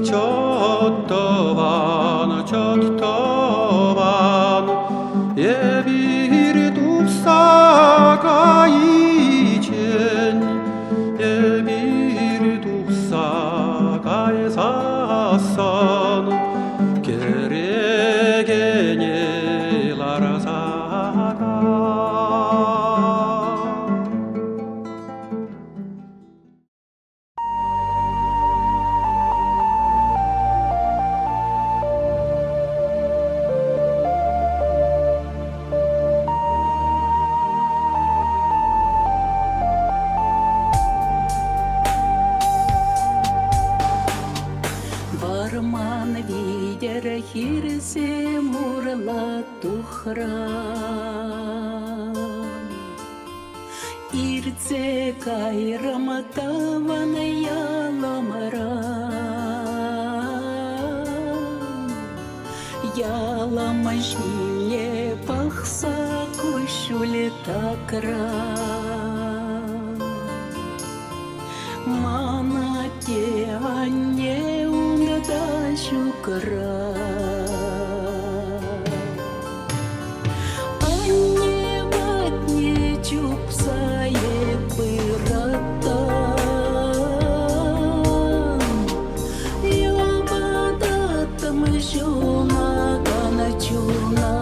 çattovan ye bir duksaga için ye bir duksaga esasan geregene larasara. Барман видер хирсе мурла тухран. Ирце кайрам таван яламран. Яламашне пахса кушуле такран. Мана те анне да шукра. Анне батне чупсае пыраттан. Ябадатам жуна ганачуна.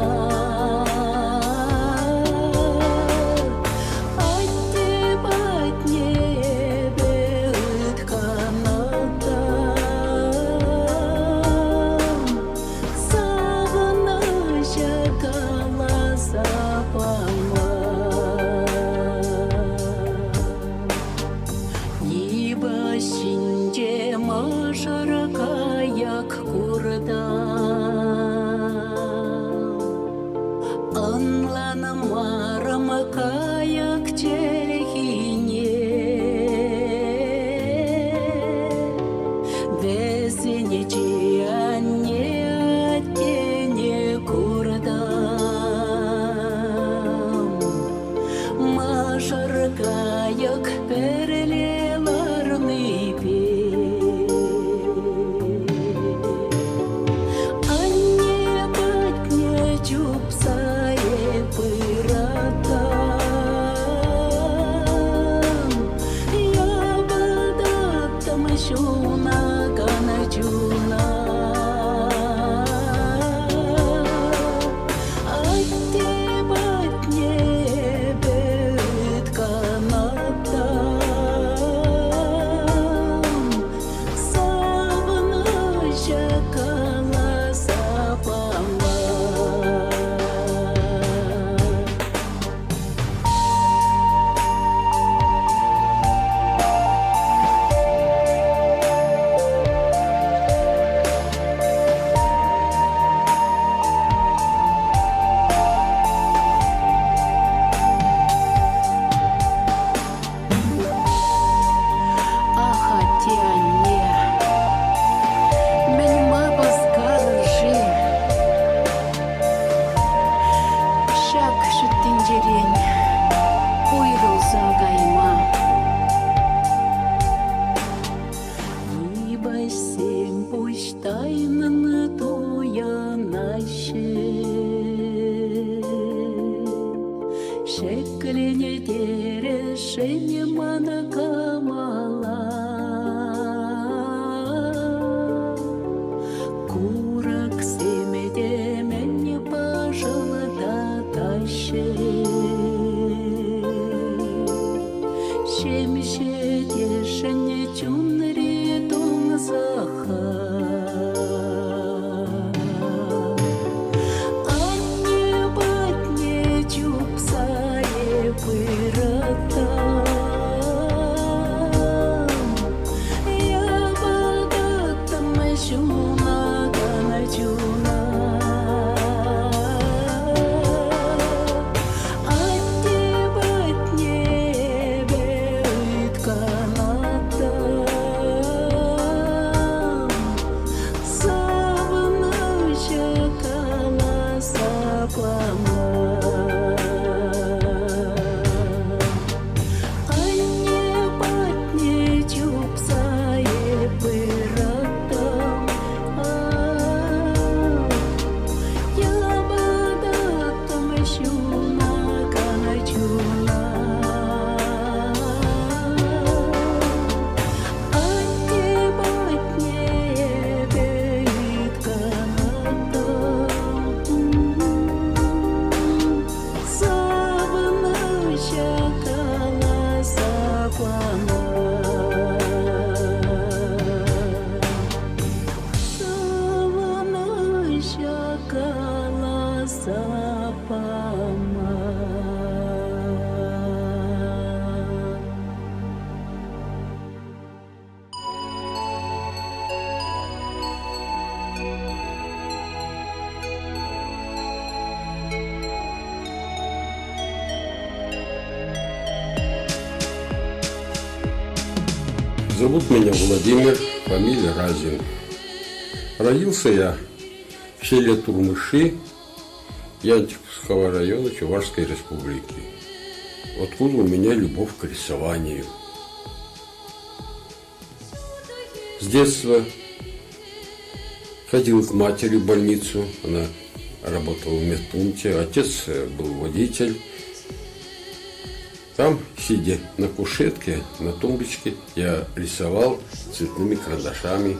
Атте батне беыт каната. Як курда анлан марам каяк черехине весенечи анне аттене курда машар каяк перелеларны пе. Зовут меня Владимир, фамилия Разин. Родился я в селе Турмыши Янтиковского района Чувашской республики. Откуда у меня любовь к рисованию. С детства ходил к матери в больницу, она работала в медпункте, отец был водитель. Там, сидя на кушетке, на тумбочке, я рисовал цветными карандашами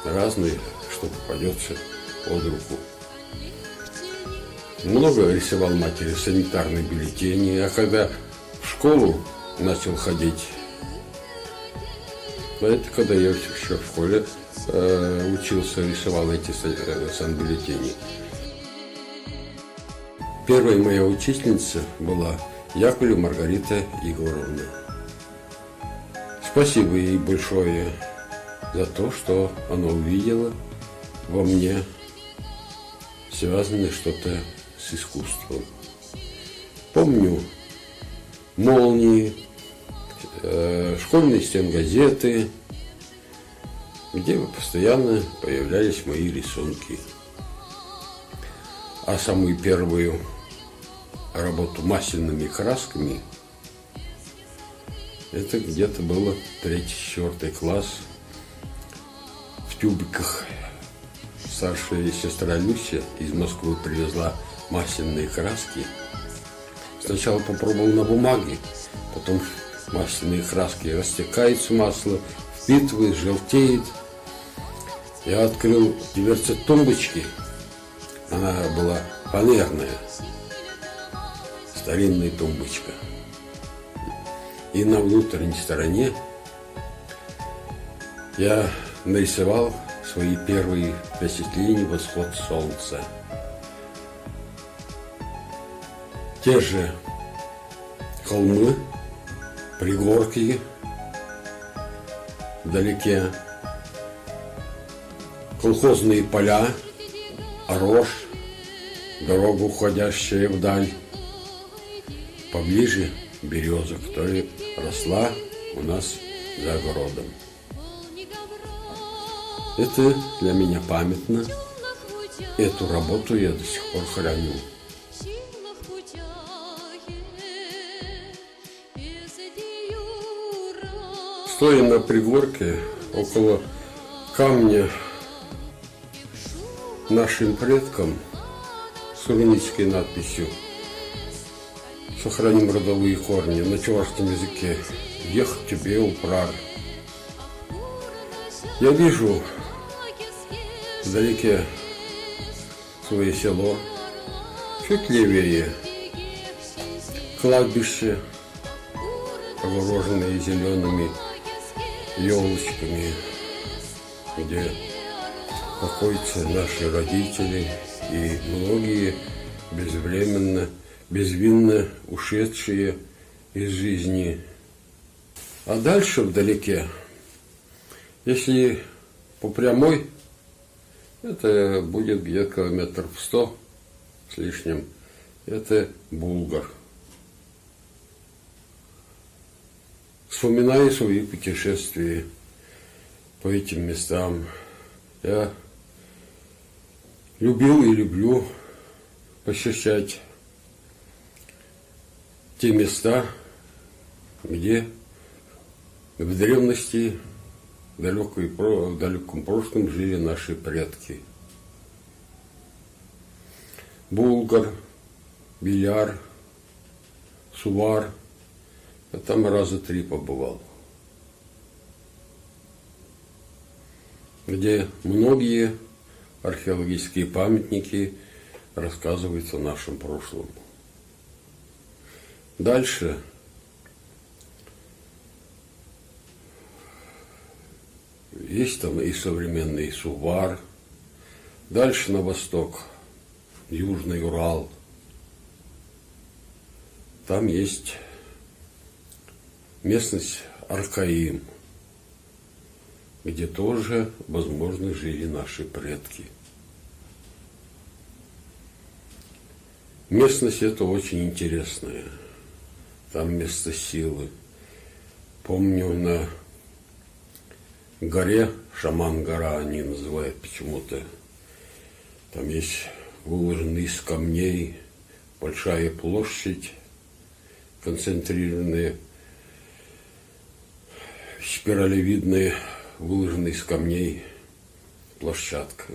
разные, что попадется под руку. Много рисовал матери санитарные бюллетени, а когда в школу начал ходить, это когда я еще в школе учился, рисовал эти санбюллетени. Первая моя учительница была Яковлева Маргарита Егоровна. Спасибо ей большое за то, что она увидела во мне связанное что-то с искусством. Помню молнии, школьные стенгазеты, где постоянно появлялись мои рисунки. А самую первую работу масляными красками, это где-то было 3-4 класс. В тюбиках старшая сестра Люся из Москвы привезла масляные краски. Сначала попробовал на бумаге, потом масляные краски растекаются, масло впитывает, желтеет. Я открыл дверцу тумбочки, она была фанерная, старинная тумбочка. И на внутренней стороне я нарисовал свои первые впечатления восход солнца. Те же холмы, пригорки вдалеке, колхозные поля, рожь, дорога, уходящая вдаль, поближе береза, которая росла у нас за огородом. Это для меня памятно. Эту работу я до сих пор храню. Стоя на пригорке около камня нашим предкам с рунической надписью «Сохраним родовые корни» на чувашском языке «Ехать тебе упрар». Я вижу вдалеке свое село, чуть левее кладбище, огороженное зелеными елочками, где покоятся наши родители и многие безвинно ушедшие из жизни. А дальше вдалеке, если по прямой, это будет где-то километров 100 с лишним, это Булгар. Вспоминаю свои путешествия по этим местам. Я любил и люблю посещать те места, где в древности, в далеком прошлом жили наши предки. Булгар, Биляр, Сувар. Я там раза 3 побывал. Где многие археологические памятники рассказывают о нашем прошлом. Дальше есть там и современный Сувар. Дальше на восток, Южный Урал. Там есть местность Аркаим, где тоже, возможно, жили наши предки. Местность эта очень интересная. Там место силы. Помню, на горе, Шаман-гора они называют почему-то. Там есть выложенный из камней большая площадь, концентрированная, спиралевидная, выложенная из камней площадка.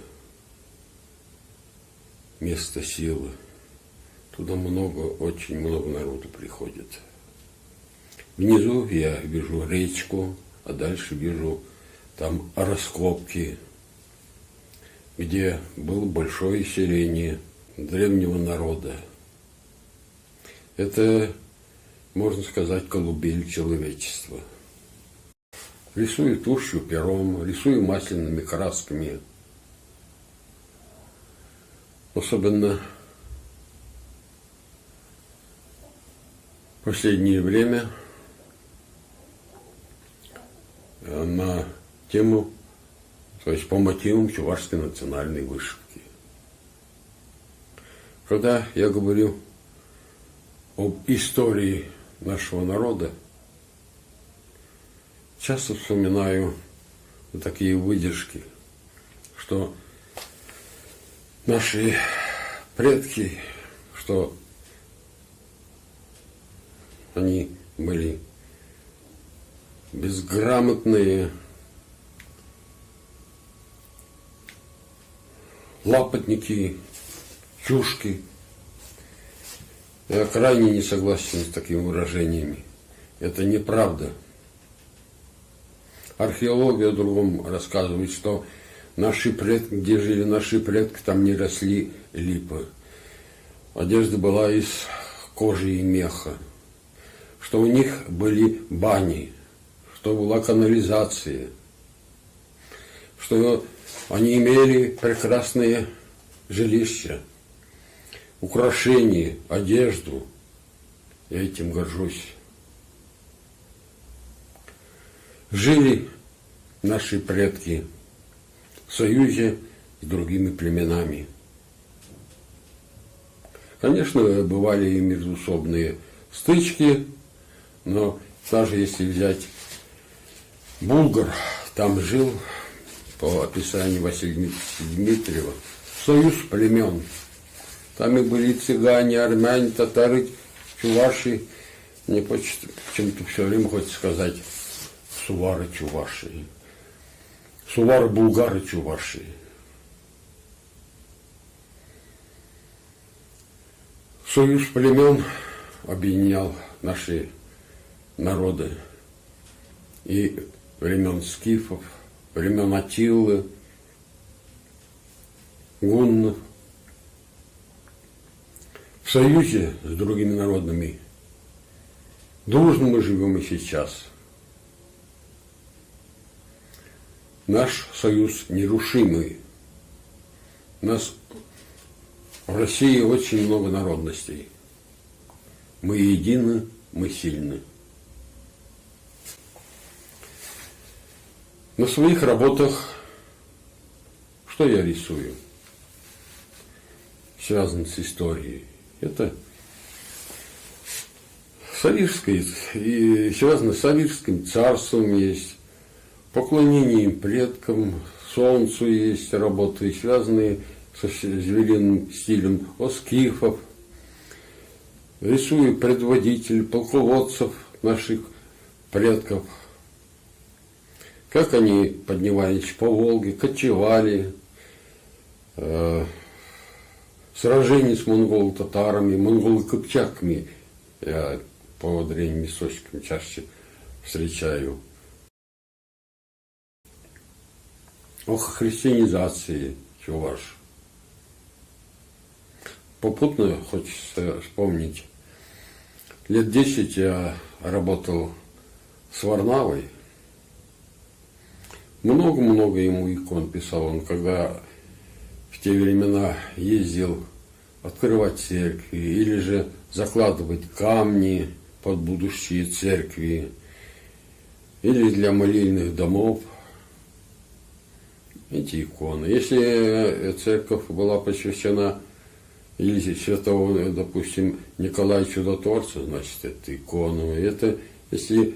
Место силы. Туда очень много народу приходит. Внизу я вижу речку, а дальше вижу там раскопки, где было большое селение древнего народа. Это, можно сказать, колыбель человечества. Рисую тушью, пером, рисую масляными красками. Особенно в последнее время на тему, то есть по мотивам чувашской национальной вышивки. Когда я говорю об истории нашего народа, часто вспоминаю такие выдержки, что наши предки, что они были безграмотные, лапотники, чушки. Я крайне не согласен с такими выражениями. Это неправда. Археология о другом рассказывает, что наши предки, где жили наши предки, там не росли липы. Одежда была из кожи и меха. Что у них были бани, что была канализация, что они имели прекрасные жилища, украшения, одежду. Я этим горжусь. Жили наши предки в союзе с другими племенами. Конечно, бывали и междоусобные стычки, но даже если взять Булгар, там жил, по описанию Василия Дмитриева, союз племен. Там и были цыгане, армяне, татары, чуваши. Мне почему-то все время хочется сказать сувары чуваши. Сувары булгары чуваши. Союз племен объединял наши народы и времен скифов, времен Аттилы, гуннов. В союзе с другими народами дружно мы живем и сейчас. Наш союз нерушимый. У нас в России очень много народностей. Мы едины, мы сильны. На своих работах что я рисую? Связано с историей. Это Савирское, и связано с Савирским царством есть, поклонением предкам, солнцу есть работы, связанные со звериным стилем оскифов. Рисую предводителей, полководцев наших предков, как они поднимались по Волге, кочевали, сражения с монголо-татарами, монголо-кыпчаками я по древним источникам чаще встречаю. О христианизации чуваш. Попутно хочется вспомнить. Лет 10 я работал с Варнавой. Много-много ему икон писал. Он когда в те времена ездил открывать церкви или же закладывать камни под будущие церкви или для молельных домов. Эти иконы. Если церковь была посвящена или святого, допустим, Николая Чудотворца, значит, это икона. Это если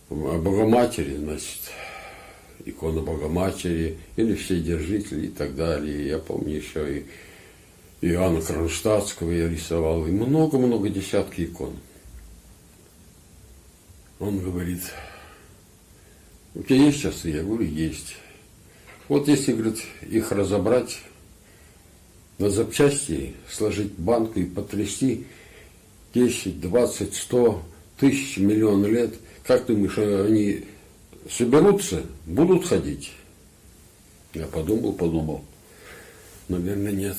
Богоматери, значит, икона Богоматери, или Вседержитель и так далее. Я помню еще и Иоанна Кронштадтского я рисовал, и много-много десятки икон. Он говорит: у тебя есть часы? Я говорю: есть. Вот если, говорит, их разобрать на запчасти, сложить банку и потрясти 10, 20, 100, 1000, миллион лет, как ты думаешь, они соберутся, будут ходить? Я подумал. Наверное, нет.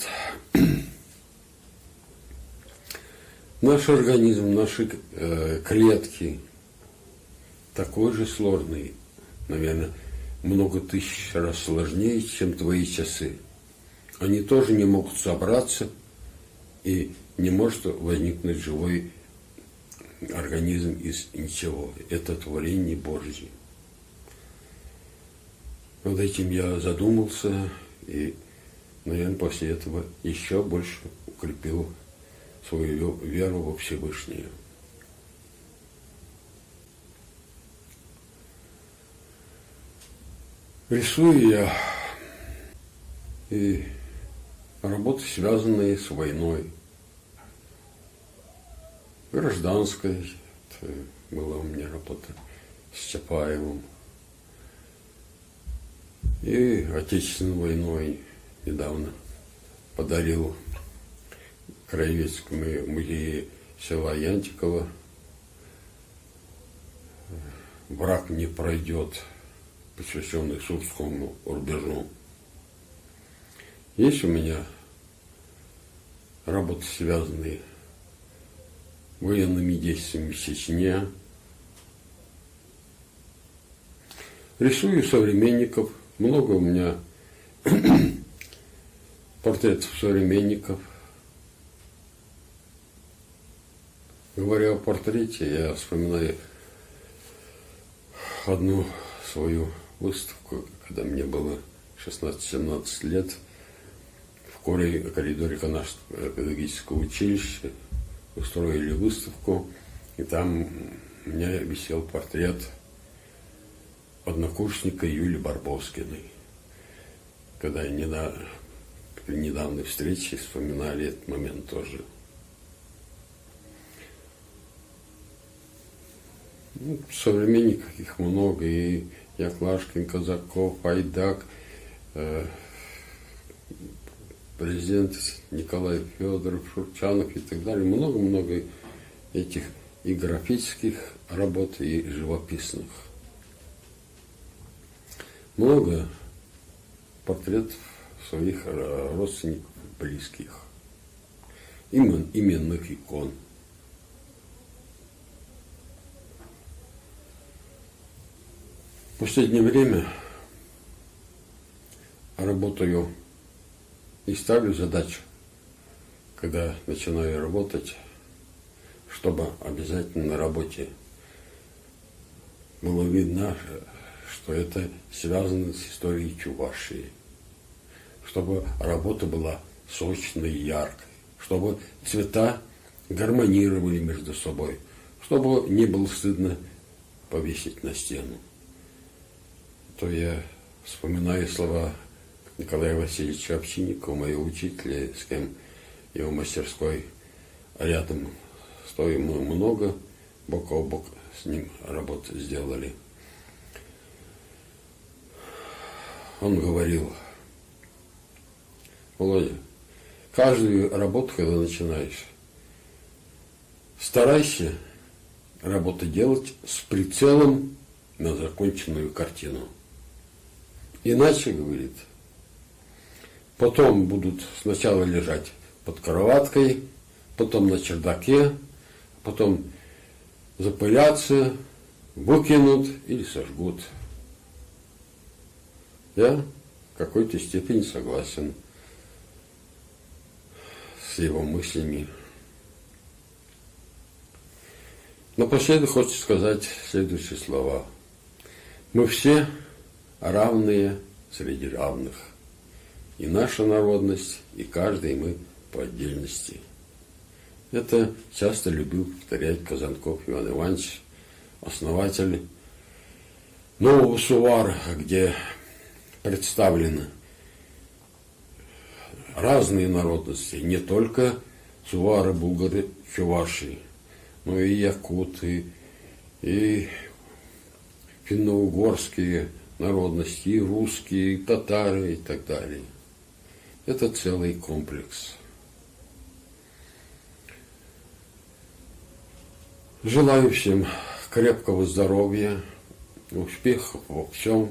Наш организм, наши клетки такой же сложный, наверное, много тысяч раз сложнее, чем твои часы. Они тоже не могут собраться, и не может возникнуть живой организм из ничего. Это творение Божье. Над этим я задумался, и, наверное, после этого еще больше укрепил свою веру во Всевышнего. Рисую я и работы, связанные с войной. Гражданская, это была у меня работа с Чапаевым. И Отечественной войной недавно подарил Краеведческому музею села Янтиково «Враг не пройдет», посвященный Сурскому рубежу. Есть у меня работы, связанные с военными действиями в Чечне. Рисую современников. Много у меня портретов современников. Говоря о портрете, я вспоминаю одну свою выставку, когда мне было 16-17 лет. В коридоре Канашского педагогического училища устроили выставку, и там у меня висел портрет однокурсника Юлии Барбоскиной. Когда при недавней встрече вспоминали этот момент тоже. Современников их много, и Яклашкин, Казаков, Айдак, президент Николай Федоров, Шурчанов и так далее. Много-много этих и графических работ, и живописных. Много портретов своих родственников, близких, именных икон. В последнее время работаю и ставлю задачу, когда начинаю работать, чтобы обязательно на работе было видно, что это связано с историей Чувашии, чтобы работа была сочной и яркой, чтобы цвета гармонировали между собой, чтобы не было стыдно повесить на стену. То я вспоминаю слова Николая Васильевича Овчинникова, моего учителя, с кем его мастерской рядом стоим мы много, бок о бок с ним работу сделали. Он говорил: Володя, каждую работу, когда начинаешь, старайся работу делать с прицелом на законченную картину. Иначе, говорит, потом будут сначала лежать под кроваткой, потом на чердаке, потом запылятся, выкинут или сожгут. Я в какой-то степени согласен с его мыслями. Напоследок хочется сказать следующие слова. Мы все равные среди равных. И наша народность, и каждый мы по отдельности. Это часто любил повторять Казанков Иван Иванович, основатель Нового Сувара, где представлены разные народности, не только сувары, булгары, чуваши, но и якуты, и финно-угорские народности, и русские, и татары, и так далее. Это целый комплекс. Желаю всем крепкого здоровья, успехов во всем,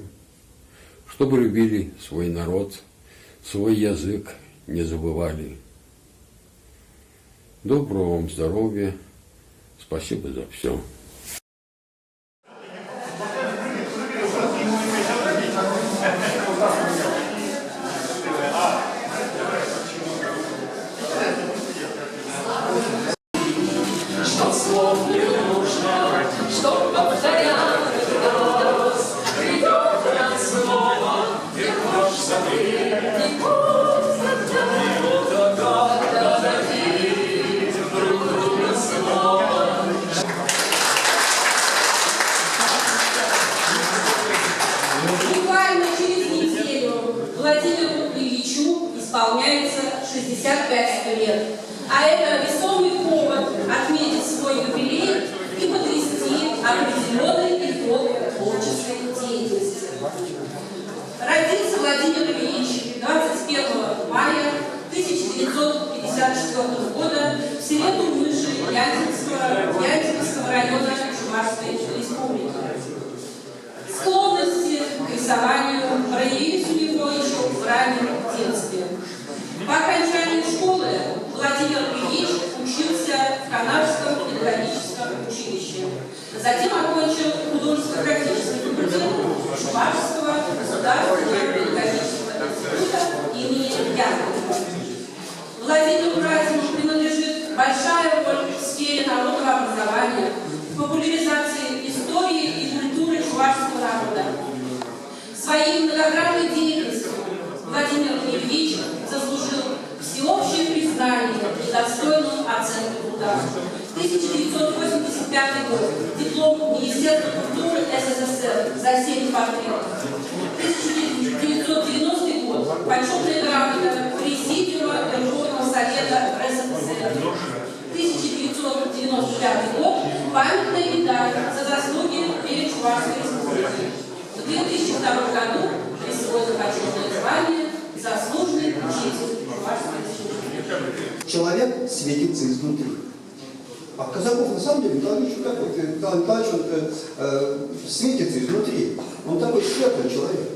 чтобы любили свой народ, свой язык не забывали. Доброго вам здоровья, спасибо за все. Буквально через неделю Владимиру Ильичу исполняется 65 лет. А это весомый повод отметить свой юбилей и подвести определенный итог творческой деятельности. Родился Владимир Ильич 21 мая 1954 года в селе Турмыши Янтиковского района Чувашской республики. Склонности к рисованию проявились у него еще в раннем детстве. По окончании школы Владимир Ильич учился в Канадском педагогическом училище. Затем окончил художественно-графический факультет Чувашского государственного педагогического института имени Яковлева. Владимиру Разину принадлежит большая роль в сфере народного образования, в популяризации истории и культуры чувашского народа. Своей многогранной деятельностью Владимир Ильич заслужил всеобщее признание и достойную оценку труда. 1985 год. Диплом Министерства культуры СССР за 7 портретов. 1990 год. Почетная грамота Президиума Верховного Совета РСФСР. 1995 год. Памятная медаль за заслуги перед Чувашской республикой. В 2002 году присвоено почетное звание «Заслуженный учитель Чувашской республики». Человек светится изнутри. А Казаков на самом деле, Николай Николаевич, он светится изнутри. Он такой светлый человек.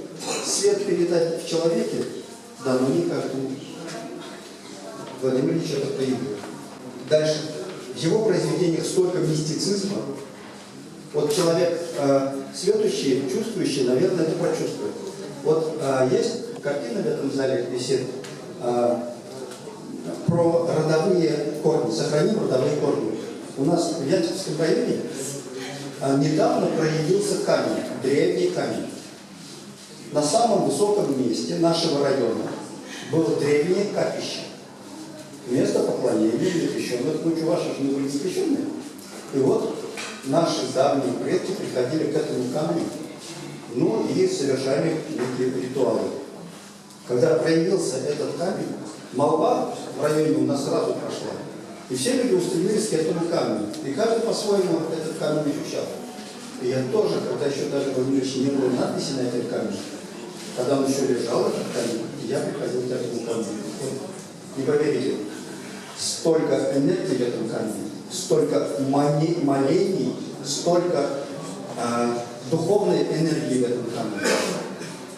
Свет передать в человеке дано не каждому. Владимир Ильич это проявил. Дальше. В его произведениях столько мистицизма. Вот человек следующий, чувствующий, наверное, это прочувствует. Вот есть картина в этом зале висит про родовые корни, сохраним родовые корни. У нас в Янтиковском районе недавно проявился камень, древний камень. На самом высоком месте нашего района было древнее капище. Место поклонения непрещенных, ну чуваши же не были непрещенные. И вот наши давние предки приходили к этому камню, ну и совершали некие ритуалы. Когда проявился этот камень, молва в районе у нас сразу прошла. И все люди устремились к этому камню. И каждый по-своему этот камень ощущал. И я тоже, когда еще даже в Владимировиче не было надписи на этом камне, когда он еще лежал, этот камень, я приходил к этому камню. Не поверите, столько энергии в этом камне, столько молений, столько духовной энергии в этом камне.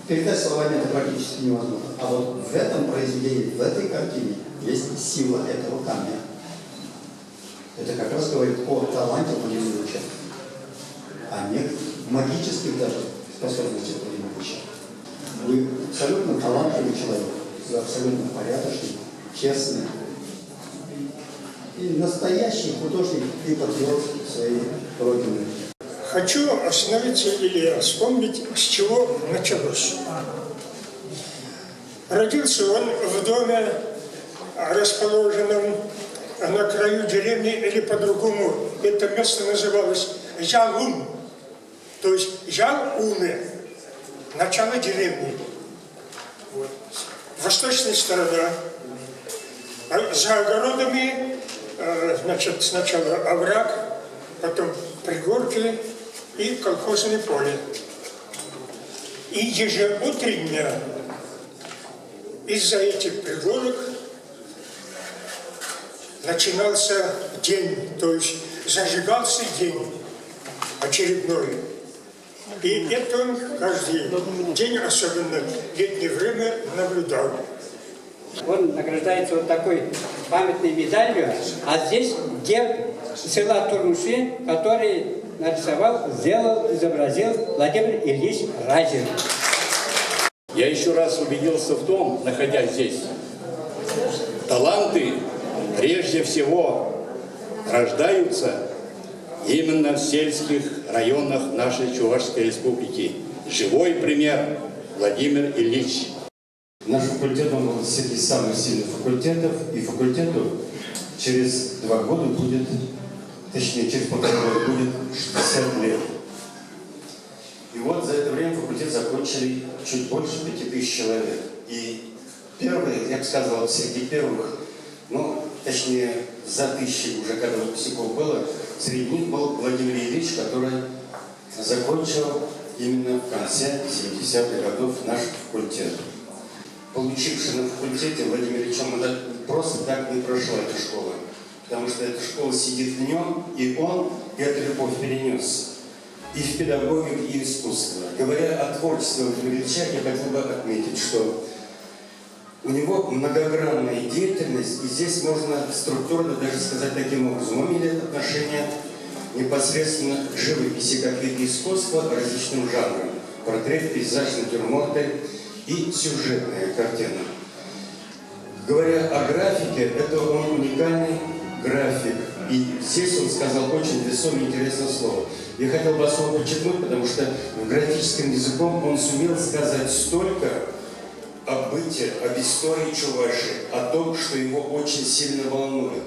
Передать словами это практически невозможно. А вот в этом произведении, в этой картине есть сила этого камня. Это как раз говорит о таланте Владимира Ильича, о неких магических даже способностях Владимира Ильича. Вы абсолютно талантливый человек, вы абсолютно порядочный, честный и настоящий художник и патриот своей родины. Хочу остановиться или вспомнить, с чего началось. Родился он в доме, расположенном на краю деревни, или по-другому это место называлось Ялум. То есть Ял-Уне, начало деревни. Вот. Восточная сторона. За огородами, значит, сначала овраг, потом пригорки и колхозное поле. И ежеутренно из-за этих пригорок начинался день, то есть зажигался день очередной. И это он каждый день, особенно в летнее время, наблюдал. Он награждается вот такой памятной медалью, а здесь герб села Турмуши, который нарисовал, сделал, изобразил Владимир Ильич Разин. Я еще раз убедился в том, находясь здесь, таланты прежде всего рождаются именно в сельских районах нашей Чувашской республики. Живой пример Владимир Ильич. Наш факультет, он был среди самых сильных факультетов, и факультету через 2 года будет, точнее, через 1,5 года будет 60 лет. И вот за это время факультет закончили чуть больше 5000 человек. И первые, я бы сказал, среди первых, ну, точнее, за 1000 уже, когда выпускников было, среди них был Владимир Ильич, который закончил именно в конце 70-х годов наш факультет. Получивший на факультете Владимир Ильич, он просто так не прошла эта школа, потому что эта школа сидит в нем, и он эту любовь перенес и в педагогику, и в искусство. Говоря о творчестве Владимира Ильича, я хотел бы отметить, что у него многогранная деятельность, и здесь можно структурно даже сказать таким образом. Он имеет отношение непосредственно к живописи, как вид искусства, различным жанрам. Портрет, пейзаж, натюрморты и сюжетная картина. Говоря о графике, это он уникальный график. И здесь он сказал очень весомое и интересное слово. Я хотел бы особо подчеркнуть, потому что графическим языком он сумел сказать столько о быте, об истории Чувашии, о том, что его очень сильно волнует.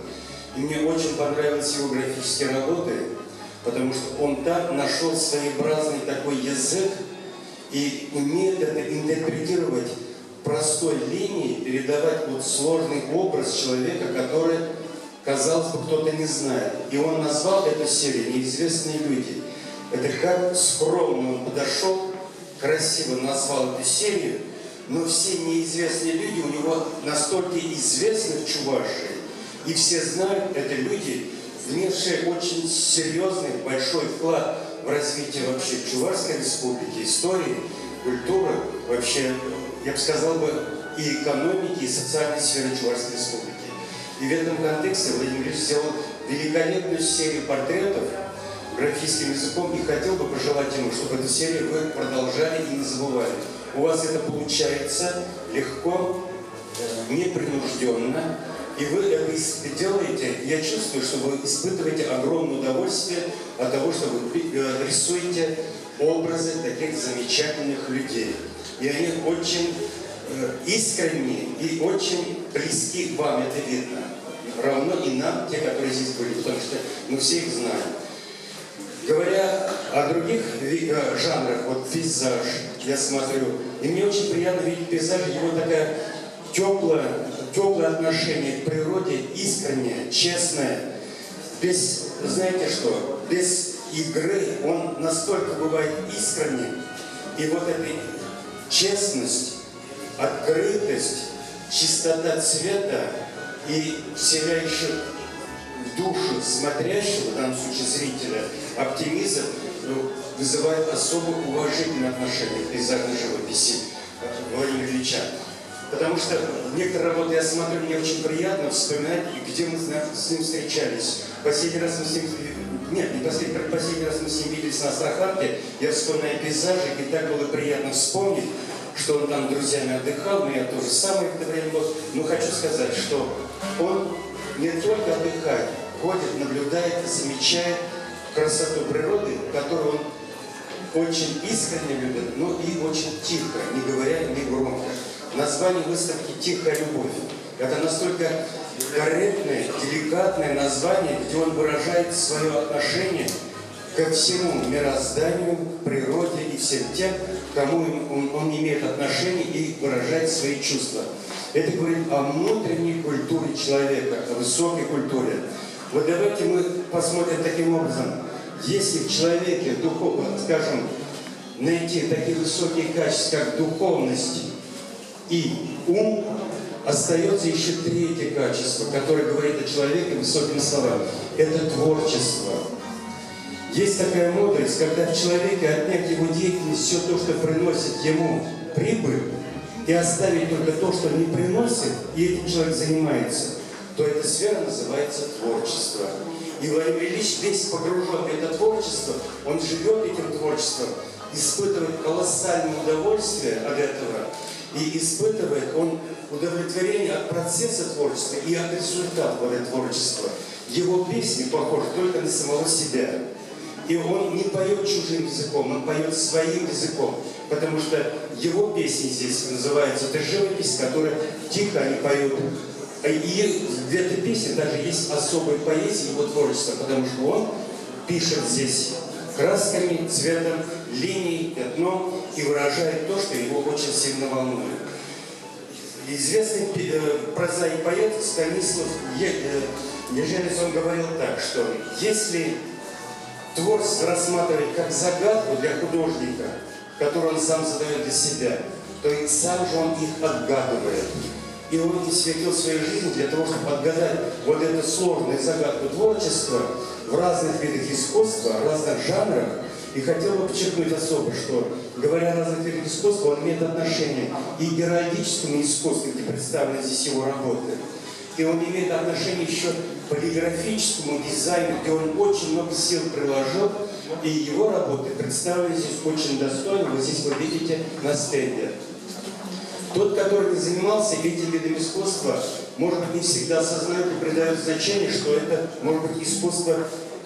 И мне очень понравились его графические работы, потому что он там нашел своеобразный такой язык и умеет это интерпретировать простой линией, передавать вот сложный образ человека, который, казалось бы, кто-то не знает. И он назвал эту серию «Неизвестные люди». Это как скромно он подошел, красиво назвал эту серию, но все неизвестные люди у него настолько известны в Чувашии, и все знают, это люди, внесшие очень серьезный, большой вклад в развитие вообще Чувашской республики, истории, культуры, вообще, я бы сказал бы, и экономики, и социальной сферы Чувашской республики. И в этом контексте Владимир Ильич сделал великолепную серию портретов графическим языком, и хотел бы пожелать ему, чтобы эту серию вы продолжали и не забывали. У вас это получается легко, непринужденно, и вы это делаете, я чувствую, что вы испытываете огромное удовольствие от того, что вы рисуете образы таких замечательных людей. И они очень искренние и очень близки к вам, это видно. Равно и нам, те, которые здесь были, потому что мы все их знаем. Говоря о других жанрах, вот пейзаж, я смотрю, и мне очень приятно видеть пейзаж, его такое теплое отношение к природе, искреннее, честное, без, знаете что, без игры, он настолько бывает искренним, и вот эта честность, открытость, чистота цвета и вселяющих в душу смотрящего, в данном случае зрителя, оптимизм вызывает особо уважительное отношение к пейзажной живописи Владимира Ильича. Потому что некоторые работы я смотрю, мне очень приятно вспоминать, где мы с ним встречались. Последний раз мы с ним... Нет, не последний раз мы с ним виделись на Астраханке, я вспоминаю пейзажи, и так было приятно вспомнить, что он там с друзьями отдыхал, но я тоже самое в это время был. Но хочу сказать, что он не только отдыхает, ходит, наблюдает, замечает красоту природы, которую он очень искренне любит, но и очень тихо, не говоря, не громко. Название выставки «Тихая любовь». Это настолько корректное, деликатное название, где он выражает свое отношение ко всему мирозданию, к природе и всем тем, кому он имеет отношение и выражает свои чувства. Это говорит о внутренней культуре человека, о высокой культуре. Вот давайте мы посмотрим таким образом. Если в человеке, скажем, найти такие высокие качества, как духовность и ум, остается еще третье качество, которое говорит о человеке высокими словами. Это творчество. Есть такая мудрость, когда в человеке отнять его деятельность, все то, что приносит ему прибыль, и оставить только то, что не приносит, и этим человек занимается, то эта сфера называется творчество. И Владимир Ильич весь погружен в это творчество, он живет этим творчеством, испытывает колоссальное удовольствие от этого, и испытывает он удовлетворение от процесса творчества и от результата этого творчества. Его песни похожи только на самого себя. И он не поет чужим языком, он поет своим языком, потому что его песни здесь называются «Это живопись», которая тихо они поют. И для этой песни даже есть особая поэзия его творчества, потому что он пишет здесь красками, цветом, линией, пятном и выражает то, что его очень сильно волнует. Известный прозаик и поэт Станислав Ежелец, он говорил так, что если творчество рассматривать как загадку для художника, которую он сам задает для себя, то и сам же он их отгадывает. И он посвятил свою жизнь для того, чтобы отгадать вот эту сложную загадку творчества в разных видах искусства, в разных жанрах. И хотел бы подчеркнуть особо, что, говоря о разных видах искусства, он имеет отношение и к геральдическому искусству, где представлены здесь его работы. И он имеет отношение еще к полиграфическому дизайну, где он очень много сил приложил, и его работы представлены здесь очень достойно. Вот здесь вы видите на стенде. Тот, который не занимался этим видом искусства, может быть, не всегда осознает и придает значение, что это, может быть, искусство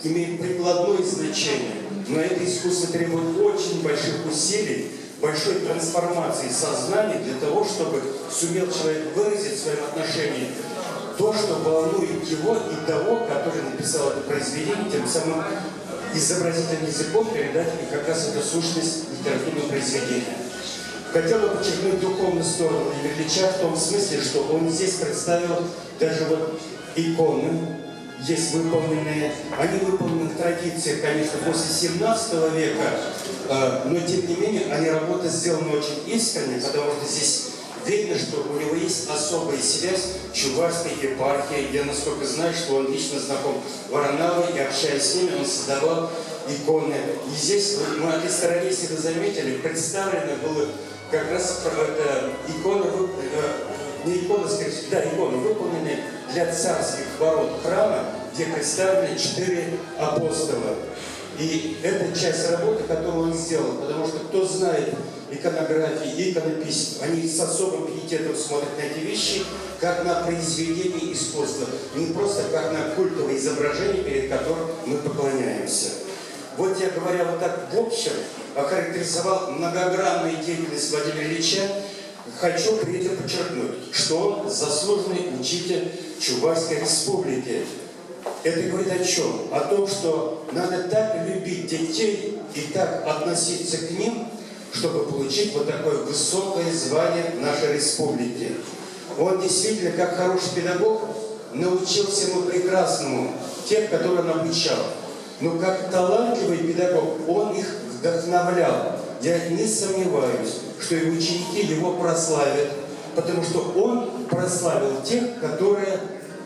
имеет прикладное значение. Но это искусство требует очень больших усилий, большой трансформации сознания для того, чтобы сумел человек выразить в своем отношении то, что волнует его и того, который написал это произведение, тем самым изобразительным языком передать как раз эту сущность литературного произведения. Хотел бы подчеркнуть духовную сторону Владимира Ильича в том смысле, что он здесь представил даже вот иконы, есть выполненные, они выполнены в традициях, конечно, после 17 века, но тем не менее, они работы сделаны очень искренне, потому что здесь видно, что у него есть особая связь с Чувашской епархией. Я, насколько знаю, что он лично знаком с Вороновой, и общаясь с ними, он создавал иконы. И здесь, мы от этой стороны, если вы заметили, представлено было как раз иконы, не иконы, скорее всего, да, иконы, выполненные для царских ворот храма, где представлены 4 апостола. И это часть работы, которую он сделал, потому что кто знает иконографии и иконописьма, они с особым пиететом смотрят на эти вещи, как на произведение искусства, не просто как на культовое изображение, перед которым мы поклоняемся. Вот я, говоря вот так в общем, охарактеризовал многогранную деятельность Владимира Ильича, хочу при этом подчеркнуть, что он заслуженный учитель Чувашской республики. Это говорит о чем? О том, что надо так любить детей и так относиться к ним, чтобы получить вот такое высокое звание в нашей республике. Он действительно, как хороший педагог, научил всему прекрасному тех, которые он обучал. Но как талантливый педагог, он их вдохновлял. Я не сомневаюсь, что и ученики его прославят, потому что он прославил тех, которые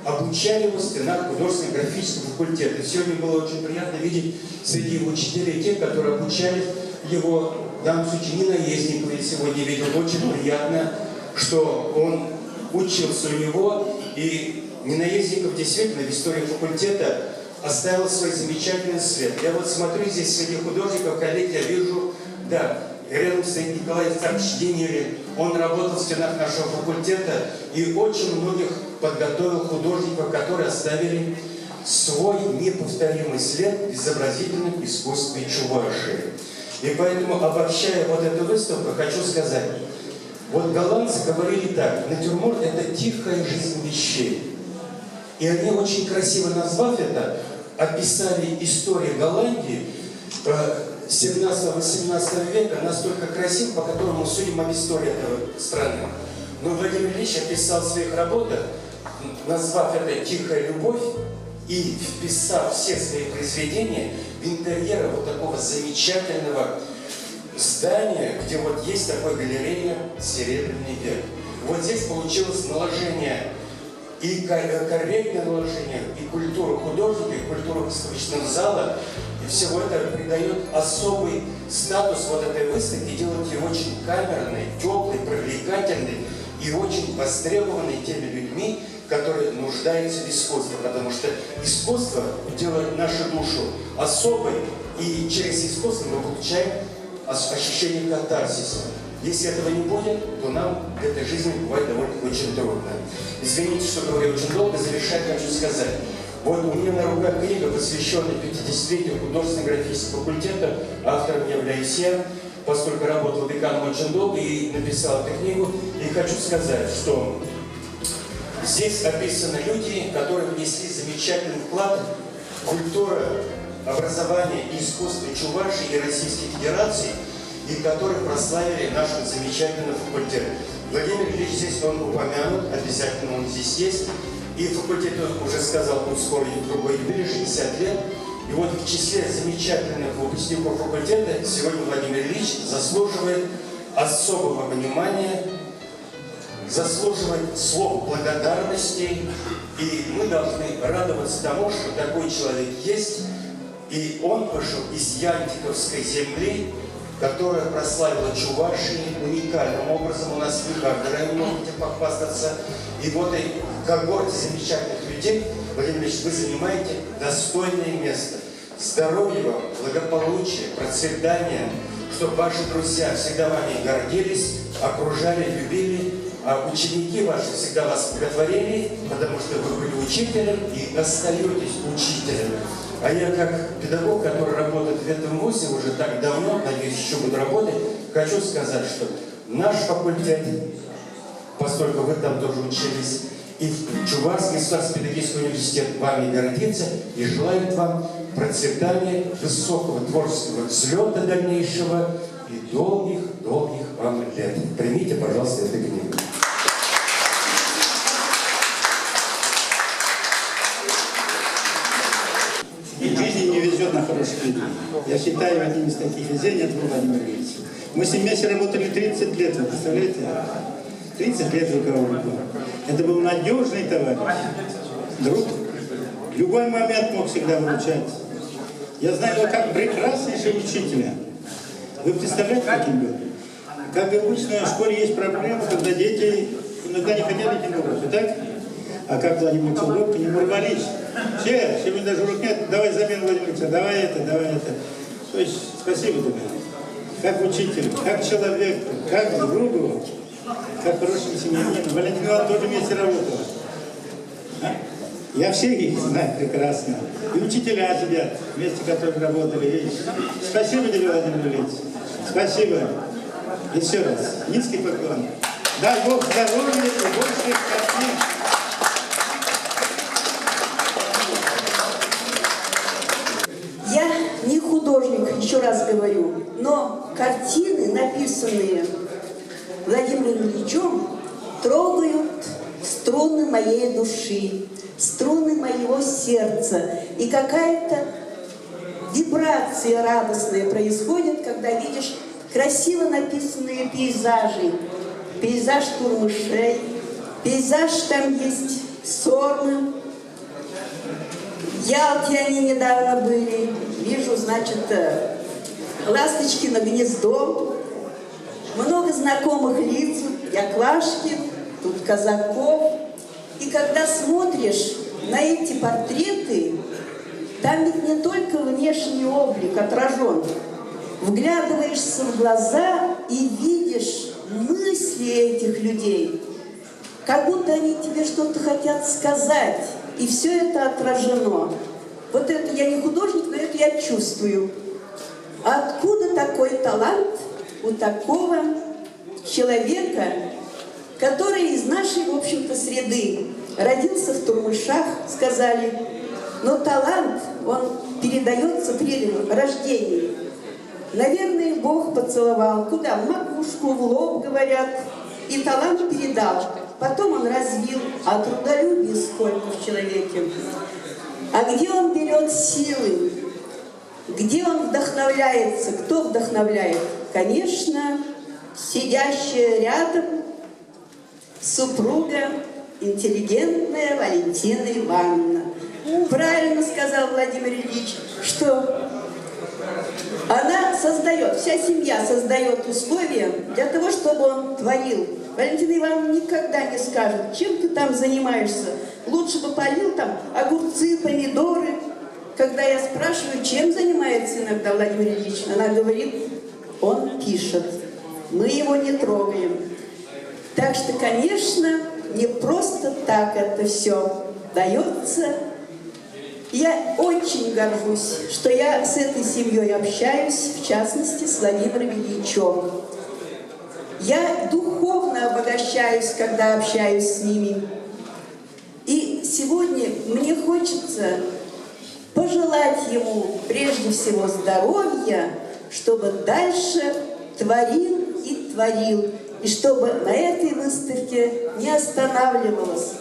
обучали его в стенах художественно-графического факультета. Сегодня было очень приятно видеть среди его учителей тех, которые обучали его, в данном случае, не наездников, я сегодня видел. Очень приятно, что он учился у него, и Ненаездников действительно в истории факультета оставил свой замечательный след. Я вот смотрю здесь среди художников, коллег, я вижу, да, рядом стоит Николай Александрович Денерин. Он работал в стенах нашего факультета и очень многих подготовил художников, которые оставили свой неповторимый след в изобразительном искусстве Чувашии. И поэтому, обобщая вот эту выставку, хочу сказать, вот голландцы говорили так: натюрморт – это тихая жизнь вещей. И они, очень красиво назвав это, описали историю Голландии 17-18 века настолько красив, по которому судим об истории этой страны. Но Владимир Ильич описал в своих работах, назвав это «Тихая любовь» и вписав все свои произведения в интерьеры вот такого замечательного здания, где вот есть такая галерея «Серебряный век». Вот здесь получилось наложение, и корректное наложение, и культуру художника, и культуру выставочного зала, и всего это придает особый статус вот этой выставки, делает ее очень камерной, теплой, привлекательной и очень востребованной теми людьми, которые нуждаются в искусстве, потому что искусство делает нашу душу особой, и через искусство мы получаем ощущение катарсиса. Если этого не будет, то нам в этой жизни бывает довольно очень трудно. Извините, что говорю очень долго, завершать хочу сказать. Вот у меня на руках книга, посвященная 50-летию художественно-графического факультета. Автором являюсь я, поскольку работал деканом очень долго и написал эту книгу. И хочу сказать, что здесь описаны люди, которые внесли замечательный вклад в культуру, образование и искусство Чувашии и Российской Федерации, и которые прославили наш замечательный факультет. Владимир Ильич здесь, он упомянут, обязательно он здесь есть. И факультет, он уже сказал, будет скоро и другой юбилей, 60 лет. И вот в числе замечательных выпускников факультета сегодня Владимир Ильич заслуживает особого внимания, заслуживает слов благодарности. И мы должны радоваться тому, что такой человек есть. И он вышел из Янтиковской земли, которая прославила Чувашии уникальным образом. У нас в Никаргоре можете похвастаться. И в этой когорте замечательных людей, Владимир Ильич, вы занимаете достойное место. Здоровья вам, благополучия, процветания, чтобы ваши друзья всегда вами гордились, окружали, любили, а ученики ваши всегда вас боготворили, потому что вы были учителем и остаетесь учителем. А я, как педагог, который работает в этом вузе уже так давно, надеюсь, еще буду работать, хочу сказать, что наш факультет, поскольку вы там тоже учились, и Чувашский государственный педагогический университет вами гордится и желает вам процветания, высокого творческого взлета дальнейшего и долгих-долгих вам лет. Примите, пожалуйста, эту книгу. И в жизни не везет на хороших людей. Я считаю, один из таких везений это был Владимир Ильич. Мы с ним вместе работали 30 лет, вы представляете? 30 лет руководил. Это был надежный товарищ, друг. В любой момент мог всегда выручать. Я знаю его как прекраснейшего учителя. Вы представляете, каким был? Как обычно в школе есть проблемы, когда дети иногда не хотят идти на уроки, так? А как Владимир Ильич урок, к нему рвались. Все, сегодня даже урок нет, давай замену Владимир Ильич, давай это. То есть, спасибо тебе. Как учитель, как человек, как другу, как хороший семьянин. Валентин Иванович тоже вместе работал. А? Я всех их знаю прекрасно. И учителя сидят, вместе которые работали. Видишь? Спасибо тебе, Владимир Ильич. Спасибо. Еще раз. Низкий поклон. Дай Бог здоровья и больших картин. Я не художник, еще раз говорю, но картины, написанные Владимиром Ильичем, трогают струны моей души, струны моего сердца. И какая-то вибрация радостная происходит, когда видишь красиво написанные пейзажи. Пейзаж Турмышей, пейзаж там есть Сормы. В Ялте они недавно были. Вижу, значит, Ласточкино гнездо. Много знакомых лиц. Яклашкин, тут Казаков. И когда смотришь на эти портреты, там ведь не только внешний облик отражен. Вглядываешься в глаза и видишь мысли этих людей. Как будто они тебе что-то хотят сказать. И все это отражено. Вот это я не художник, но это я чувствую. А откуда такой талант у такого человека, который из нашей, в общем-то, среды родился в Турмышах, сказали, но талант, он передается при рождении. Наверное, Бог поцеловал. Куда? В макушку, в лоб, говорят. И талант передал. Потом он развил. А трудолюбие сколько в человеке. А где он берет силы? Где он вдохновляется? Кто вдохновляет? Конечно, сидящая рядом супруга, интеллигентная Валентина Ивановна. Правильно сказал Владимир Ильич, что она создает, вся семья создает условия для того, чтобы он творил. Валентина Ивановна никогда не скажет, чем ты там занимаешься. Лучше бы полил там огурцы, помидоры. Когда я спрашиваю, чем занимается иногда Владимир Ильич, она говорит, он пишет. Мы его не трогаем. Так что, конечно, не просто так это все дается. Я очень горжусь, что я с этой семьей общаюсь, в частности, с Владимиром Ильичем. Я духовно обогащаюсь, когда общаюсь с ними. И сегодня мне хочется пожелать ему прежде всего здоровья, чтобы дальше творил и творил, и чтобы на этой выставке не останавливалось.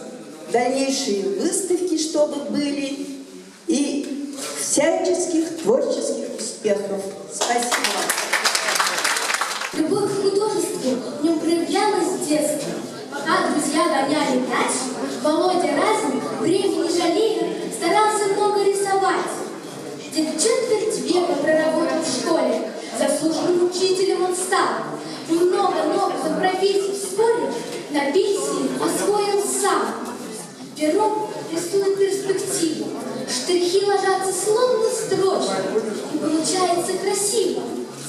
Дальнейшие выставки, чтобы были, и всяческих творческих успехов. Спасибо. Любовь к художеству в нем проявлялась с детства. Пока друзья гоняли мяч, Володя Разин, времени жалея, старался много рисовать. Где-то четверть века проработал в школе, заслуженным учителем он стал. И много-много за профессию вскоре на пенсии освоил сам. Пером рисует перспективу, штрихи ложатся словно строчки, и получается красиво.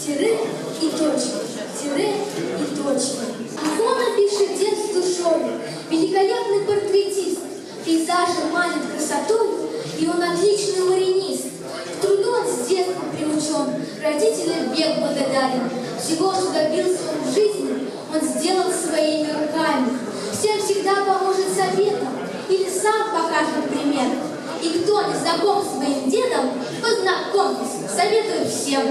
Тире и точки, тире и точки. Афона пишет дед с душой, великолепный портретист, пейзажи манит красотой, и он отличный маринист. К труду он с детства приучен, родителям век благодарен. Всего, что добился он в жизни, он сделал своими руками. Всем всегда поможет советом или сам покажет пример. И кто не знаком с своим дедом, познакомьтесь, советую всем.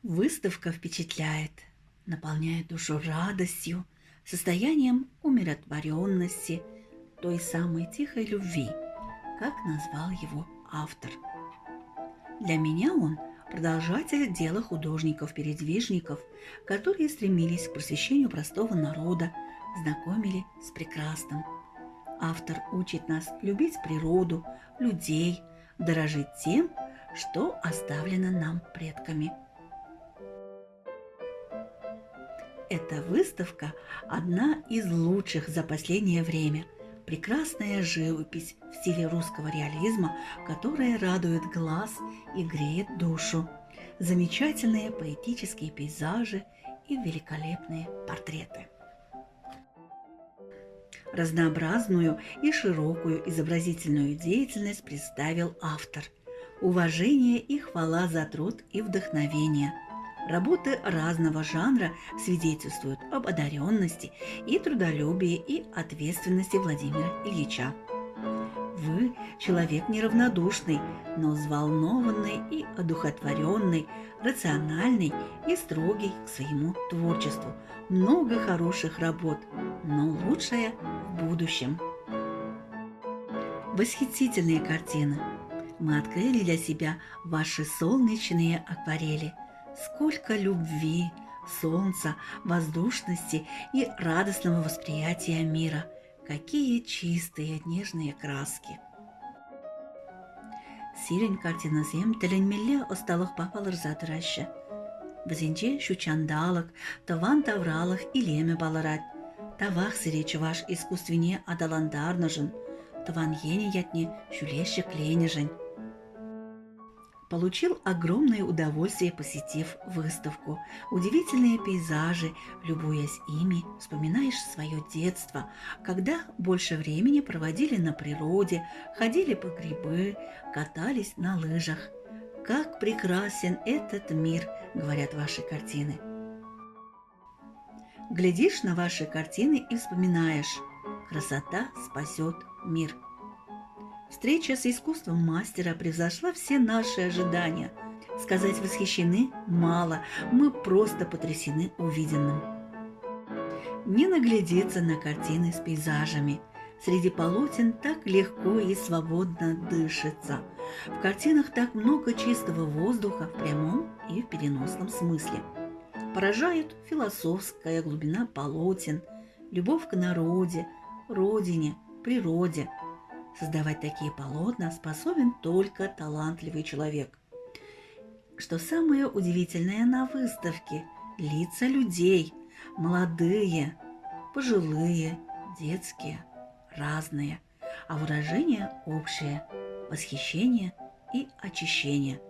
Выставка впечатляет, наполняет душу радостью, состоянием умиротворенности, той самой тихой любви, как назвал его автор. Для меня он продолжатель дела художников-передвижников, которые стремились к просвещению простого народа, знакомили с прекрасным. Автор учит нас любить природу, людей, дорожить тем, что оставлено нам предками. Эта выставка – одна из лучших за последнее время. Прекрасная живопись в стиле русского реализма, которая радует глаз и греет душу. Замечательные поэтические пейзажи и великолепные портреты. Разнообразную и широкую изобразительную деятельность представил автор. Уважение и хвала за труд и вдохновение. Работы разного жанра свидетельствуют об одаренности и трудолюбии и ответственности Владимира Ильича. Вы человек неравнодушный, но взволнованный и одухотворенный, рациональный и строгий к своему творчеству. Много хороших работ, но лучшее в будущем. Восхитительные картины. Мы открыли для себя ваши солнечные акварели. Сколько любви, солнца, воздушности и радостного восприятия мира. Какие чистые, нежные краски. Сирень картинасем теленмелле осталых папалар задраща. Бізенче шучандалык, таван тавралых и леме баларат. Тавах сиречі ваш искусственне адаландарныжын. Таван ене ятне шулеще кленежень. Получил огромное удовольствие, посетив выставку. Удивительные пейзажи, любуясь ими, вспоминаешь свое детство, когда больше времени проводили на природе, ходили по грибы, катались на лыжах. Как прекрасен этот мир, говорят ваши картины. Глядишь на ваши картины и вспоминаешь: красота спасет мир. Встреча с искусством мастера превзошла все наши ожидания. Сказать восхищены мало, мы просто потрясены увиденным. Не наглядеться на картины с пейзажами. Среди полотен так легко и свободно дышится. В картинах так много чистого воздуха в прямом и в переносном смысле. Поражает философская глубина полотен, любовь к народе, родине, природе. Создавать такие полотна способен только талантливый человек. Что самое удивительное на выставке – лица людей, молодые, пожилые, детские, разные, а выражения общие – восхищение и очищение.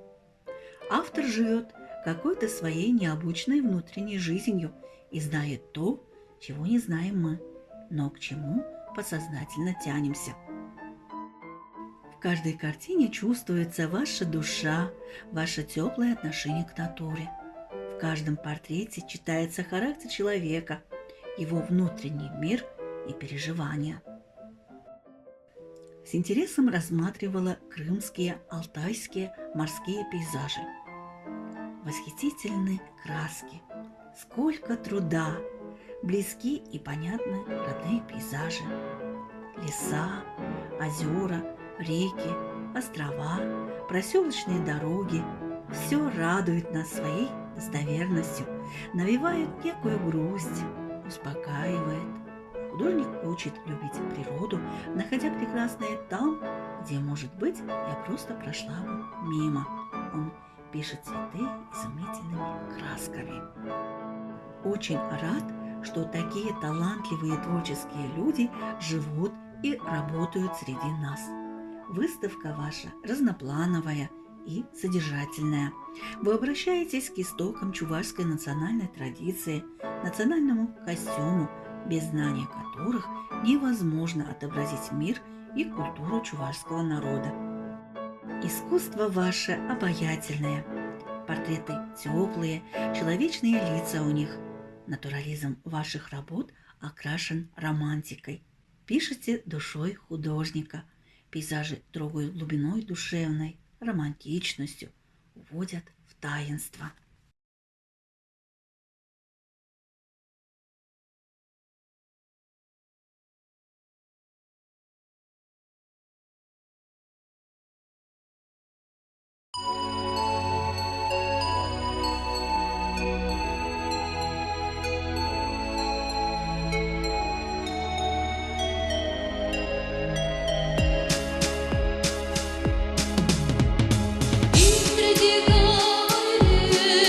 Автор живет какой-то своей необычной внутренней жизнью и знает то, чего не знаем мы, но к чему подсознательно тянемся. В каждой картине чувствуется ваша душа, ваше теплое отношение к натуре. В каждом портрете читается характер человека, его внутренний мир и переживания. С интересом рассматривала крымские, алтайские морские пейзажи. Восхитительны краски, сколько труда, близки и понятны родные пейзажи. Леса, озера, реки, острова, проселочные дороги – все радует нас своей достоверностью, навевает некую грусть, успокаивает. Художник учит любить природу, находя прекрасное там, где, может быть, я просто прошла бы мимо. Он пишет цветы изумительными красками. Очень рад, что такие талантливые творческие люди живут и работают среди нас. Выставка ваша разноплановая и содержательная. Вы обращаетесь к истокам чувашской национальной традиции, национальному костюму, без знания которых невозможно отобразить мир и культуру чувашского народа. Искусство ваше обаятельное, портреты теплые, человечные лица у них. Натурализм ваших работ окрашен романтикой. Пишете душой художника. Пейзажи трогают глубиной душевной, романтичностью, уводят в таинство. И среди горы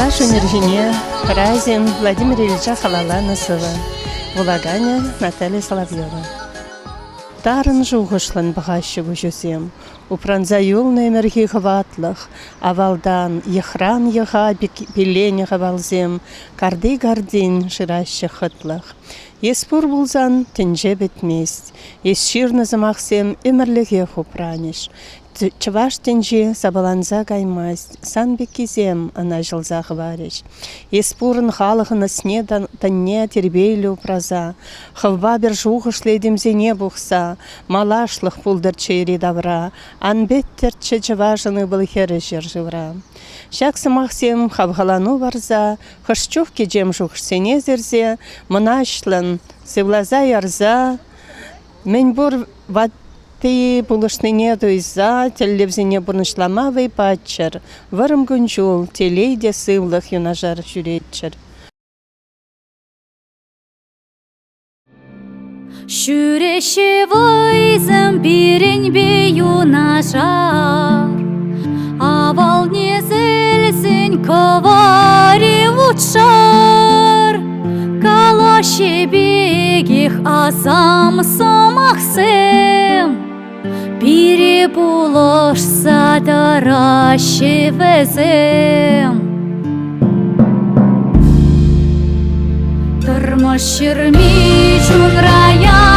Чуваш Унержине, Разин, Владимир Ильича Халаланасова, Вулаганя Наталья Соловьева. Тарын жуғышлан бағашы бұжызем, Упранза юлны эмерги хватлах, Авалдан ехран еға белені ғавалзем, Карды гардин жирашы хытлах. Еспур булзан тінже бітмест, Ес ширны замақсем эмерліге хупранеш. Чуваш тінже сабаланза гаймаст, Сан бекизем ана жылза ғвареш. Еспурын халығыны сне танне тербейлі упраза, Хывба бір жуғышлы едімзене бұқса, Малашлық пулдыр чейри давра, Анбеттерче чувашыны бұл хері жер жывра. Шаксы мақсем хавғалану барза, Хышчух кеджем жуғышсене зерзе, Мұнашлын севлаза ярза, Мен бұр ватты бұлышныне дойза, Теллевзене бұрнышламавый патчыр, Вырым күнжул, телейде сывлық юнажар жүретчір. Шүреші вайзым бірінбе юнажар, Авал незілсін ковари учар, Калаши бегих азам самахсым, Бири булышса дараши везем. Тырмыш шырми чун рая